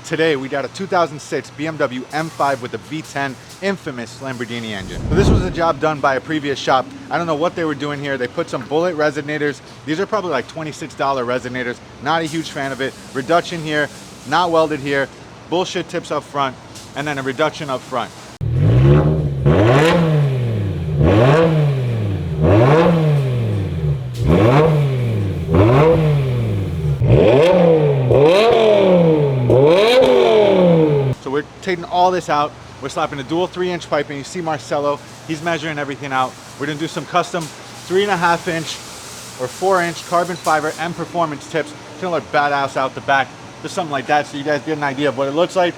Today we got a 2006 BMW M5 with the V10 infamous Lamborghini engine. So this was a job done by a previous shop. I don't know what they were doing here. They put some bullet resonators. These are probably like $26 resonators. Not a huge fan of it. Reduction here, not welded here. Bullshit tips up front, and then a reduction up front. So we're taking all this out. We're slapping a dual 3-inch pipe, and you see Marcelo, he's measuring everything out. We're gonna do some custom 3.5-inch or 4-inch carbon fiber and performance tips. It's gonna look badass out the back, just something like that, so you guys get an idea of what it looks like.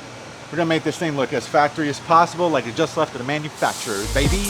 We're gonna make this thing look as factory as possible, like it just left the manufacturer, baby.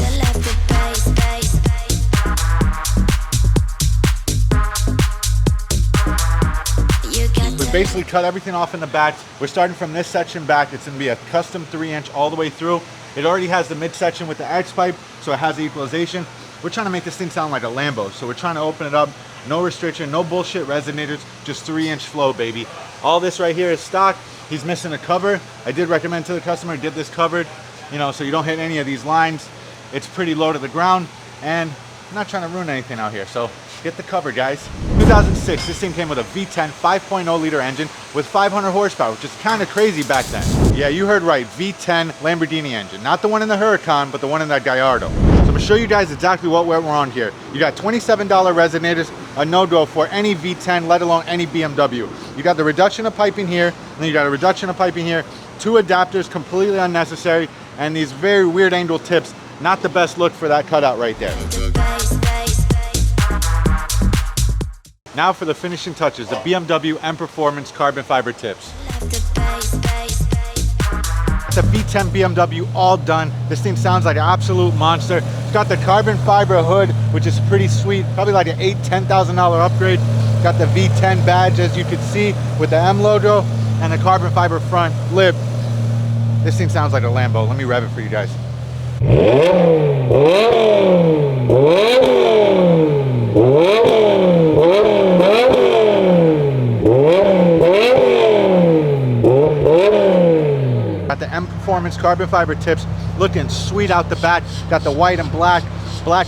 We basically cut everything off in the back. We're starting from this section back. It's gonna be a custom 3-inch all the way through. It already has the midsection with the X pipe, so it has the equalization. We're trying to make this thing sound like a Lambo, so we're trying to open it up. No restriction, no bullshit resonators, just 3-inch flow, baby. All this right here is stock. He's missing a cover. I did recommend to the customer, get this covered, you know, so you don't hit any of these lines. It's pretty low to the ground, and I'm not trying to ruin anything out here, so get the cover, guys. 2006, this thing came with a V10 5.0 liter engine with 500 horsepower, which is kind of crazy back then. Yeah, you heard right, V10 Lamborghini engine. Not the one in the Huracan, but the one in that Gallardo. So I'm gonna show you guys exactly what we're on here. You got $27 resonators, a no-go for any V10, let alone any BMW. You got the reduction of piping here, and then you got a reduction of piping here, 2 adapters, completely unnecessary, and these very weird angle tips. Not the best look for that cutout right there. Now for the finishing touches, the BMW M Performance carbon fiber tips. It's a V10 BMW all done. This thing sounds like an absolute monster. It's got the carbon fiber hood, which is pretty sweet. Probably like an $8,000–$10,000 upgrade. Got the V10 badge, as you can see, with the M logo, and the carbon fiber front lip. This thing sounds like a Lambo. Let me rev it for you guys. Got the M Performance carbon fiber tips looking sweet out the back. Got the white and black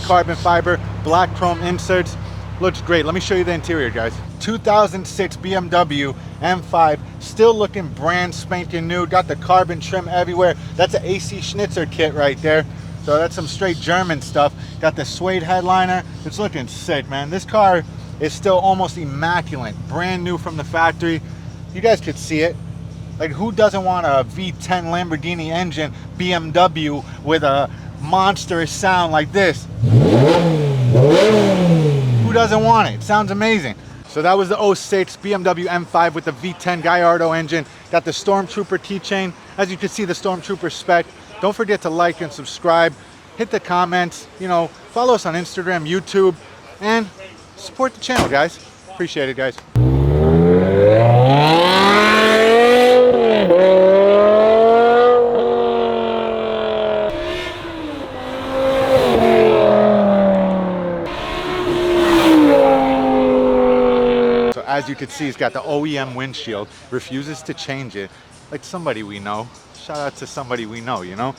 carbon fiber, black chrome inserts. Looks great. Let me show you the interior, guys. 2006 BMW M5, still looking brand spanking new. Got the carbon trim everywhere. That's an AC Schnitzer kit right there. So that's some straight German stuff. Got the suede headliner. It's looking sick, man. This car is still almost immaculate. Brand new from the factory. You guys could see it. Like, who doesn't want a V10 Lamborghini engine BMW with a monstrous sound like this? Who doesn't want it? It sounds amazing. So that was the 06 BMW M5 with the V10 Gallardo engine. Got the Stormtrooper keychain. As you can see, the Stormtrooper spec. Don't forget to like and subscribe. Hit the comments. You know, follow us on Instagram, YouTube, and support the channel, guys. Appreciate it, guys. As you can see, it's got the OEM windshield, refuses to change it. Like somebody we know. Shout out to somebody we know, you know?